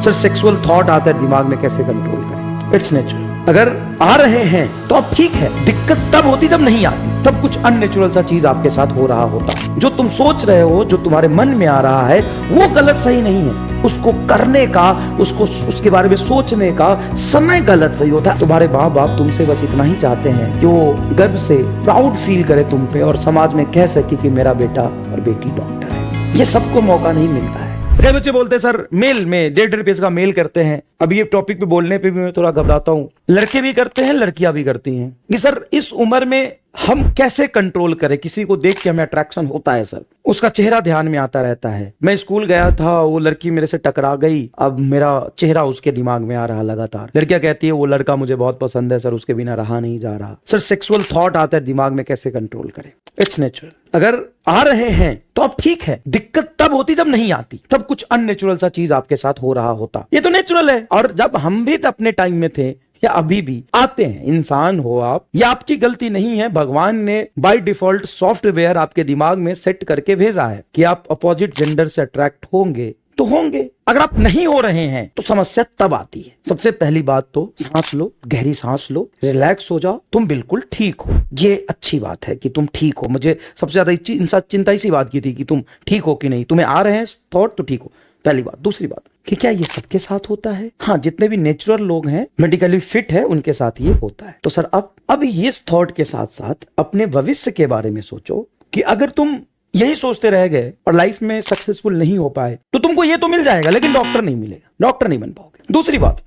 Sir sexual thought आता है दिमाग में, कैसे कंट्रोल करें? It's natural. अगर आ रहे हैं तो अब ठीक है, दिक्कत तब होती जब नहीं आती, तब कुछ अननेचुरल सा चीज आपके साथ हो रहा होता। जो तुम सोच रहे हो, जो तुम्हारे मन में आ रहा है, वो गलत सही नहीं है। उसको करने का, उसके बारे में सोचने का समय गलत सही होता है। तुम्हारे माँ बाप तुमसे बस इतना ही चाहते हैं कि वो गर्व से प्राउड फील करे तुम पे और समाज में कह सके कि मेरा बेटा और बेटी डॉक्टर है। ये सबको मौका नहीं मिलता है। कई बच्चे बोलते हैं सर मेल में 1.5 पेज का मेल करते हैं। अभी ये टॉपिक पे बोलने पे भी मैं थोड़ा घबराता हूँ। लड़के भी करते हैं, लड़कियां भी करती हैं कि सर इस उम्र में हम कैसे कंट्रोल करें? किसी को देख के हमें अट्रैक्शन होता है सर, उसका चेहरा ध्यान में आता रहता है। मैं स्कूल गया था, वो लड़की मेरे से टकरा गई, अब मेरा चेहरा उसके दिमाग में आ रहा लगातार। लड़कियां कहती है वो लड़का मुझे बहुत पसंद है सर, उसके बिना रहा नहीं जा रहा। सर सेक्सुअल थॉट आता है दिमाग में, कैसे कंट्रोल करें? It's natural. अगर आ रहे हैं तो अब ठीक है, दिक्कत तब होती जब नहीं आती, तब कुछ अननेचुरल सा चीज आपके साथ हो रहा होता। ये तो नेचुरल है। और जब हम भी अपने टाइम में थे या अभी भी आते हैं, इंसान हो आप, या आपकी गलती नहीं है। भगवान ने बाय डिफॉल्ट सॉफ्टवेयर आपके दिमाग में सेट करके भेजा है कि आप अपोजिट जेंडर से अट्रैक्ट होंगे तो होंगे। अगर आप नहीं हो रहे हैं तो समस्या तब आती है। सबसे पहली बात तो सांस लो, गहरी सांस लो, रिलैक्स हो जाओ, तुम बिल्कुल ठीक हो। ये अच्छी बात है कि तुम ठीक हो। मुझे सबसे ज्यादा चिंता इसी बात की थी कि तुम ठीक हो कि नहीं, तुम्हें आ रहे हैं थॉट तो ठीक हो, पहली बात। दूसरी बात कि क्या ये सबके साथ होता है? हाँ, जितने भी नेचुरल लोग हैं, मेडिकली फिट है, उनके साथ ये होता है। तो सर अब इस थॉट के साथ साथ अपने भविष्य के बारे में सोचो कि अगर तुम यही सोचते रह गए और लाइफ में सक्सेसफुल नहीं हो पाए तो तुमको ये तो मिल जाएगा लेकिन डॉक्टर नहीं मिलेगा, डॉक्टर नहीं बन पाओगे। दूसरी बात,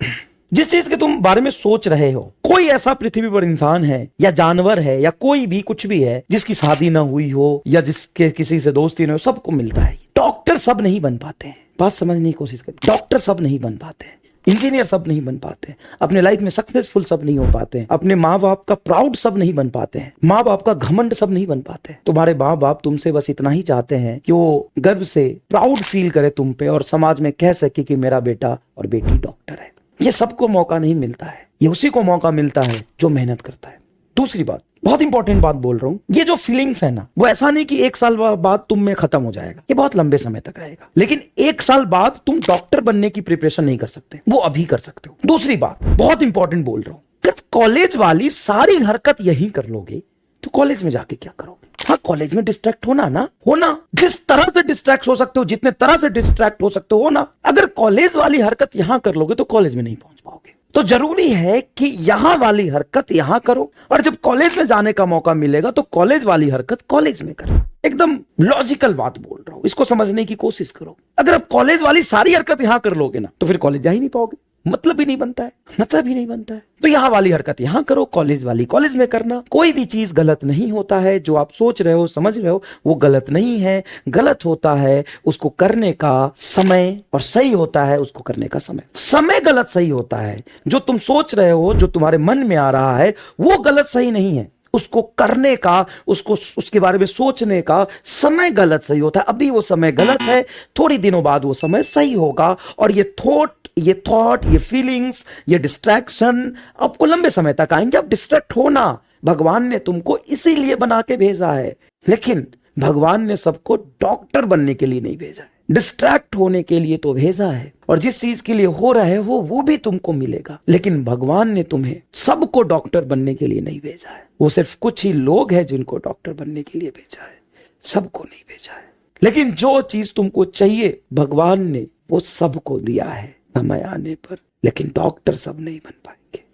जिस चीज के तुम बारे में सोच रहे हो, कोई ऐसा पृथ्वी पर इंसान है या जानवर है या कोई भी कुछ भी है जिसकी शादी ना हुई हो या जिसके किसी से दोस्ती ना हो, सबको मिलता है। डॉक्टर सब नहीं बन पाते हैं, बात समझने की कोशिश करें। डॉक्टर सब नहीं बन पाते हैं, इंजीनियर सब नहीं बन पाते, अपने लाइफ में सक्सेसफुल सब नहीं हो पाते हैं, अपने माँ बाप का प्राउड सब नहीं बन पाते हैं, माँ बाप का घमंड सब नहीं बन पाते हैं। तुम्हारे माँ बाप तुमसे बस इतना ही चाहते हैं कि वो गर्व से प्राउड फील करे तुम पे और समाज में कह सके कि मेरा बेटा और बेटी डॉक्टर है। ये सबको मौका नहीं मिलता है, ये उसी को मौका मिलता है जो मेहनत करता है। दूसरी बात, बहुत इंपॉर्टेंट बात बोल रहा हूं, ये जो फीलिंग्स है ना, वो ऐसा नहीं कि 1 साल बाद तुम में खत्म हो जाएगा, ये बहुत लंबे समय तक रहेगा। लेकिन 1 साल बाद तुम डॉक्टर बनने की प्रिपरेशन नहीं कर सकते, वो अभी कर सकते हो। दूसरी बात, बहुत इंपॉर्टेंट बोल रहा हूं, कॉलेज वाली सारी हरकत यही कर लोगे तो कॉलेज में जाके क्या करोगे? हाँ, कॉलेज में डिस्ट्रैक्ट होना, जिस तरह से डिस्ट्रैक्ट हो सकते हो, जितने तरह से डिस्ट्रैक्ट हो सकते हो ना। अगर कॉलेज वाली हरकत यहां कर लोगे तो कॉलेज में नहीं पहुंच पाओगे। तो जरूरी है कि यहां वाली हरकत यहां करो और जब कॉलेज में जाने का मौका मिलेगा तो कॉलेज वाली हरकत कॉलेज में करो। एकदम लॉजिकल बात बोल रहा हूं, इसको समझने की कोशिश करो। अगर आप कॉलेज वाली सारी हरकत यहां कर लोगे ना तो फिर कॉलेज जा ही नहीं पाओगे, मतलब ही नहीं बनता है। तो यहां वाली हरकत यहां करो, कॉलेज वाली कॉलेज में करना। कोई भी चीज गलत नहीं होता है, जो आप सोच रहे हो, समझ रहे हो, वो गलत नहीं है। गलत होता है उसको करने का समय और सही होता है उसको करने का समय। समय गलत सही होता है। जो तुम सोच रहे हो, जो तुम्हारे मन में आ रहा है, वो गलत सही नहीं है। उसको करने का, उसके बारे में सोचने का समय गलत सही होता है। अभी वो समय गलत है, थोड़ी दिनों बाद वो समय सही होगा। और ये थॉट, ये फीलिंग्स, ये डिस्ट्रैक्शन आपको लंबे समय तक आएंगे। अब डिस्ट्रैक्ट होना भगवान ने तुमको इसीलिए बना के भेजा है, लेकिन भगवान ने सबको डॉक्टर बनने के लिए नहीं भेजा है, डिस्ट्रैक्ट होने के लिए तो भेजा है। और जिस चीज के लिए हो रहे हो वो भी तुमको मिलेगा, लेकिन भगवान ने तुम्हें सबको डॉक्टर बनने के लिए नहीं भेजा है। वो सिर्फ कुछ ही लोग हैं जिनको डॉक्टर बनने के लिए भेजा है, सबको नहीं भेजा है। लेकिन जो चीज तुमको चाहिए भगवान ने वो सबको दिया है समय आने पर, लेकिन डॉक्टर सब नहीं बन पाएंगे।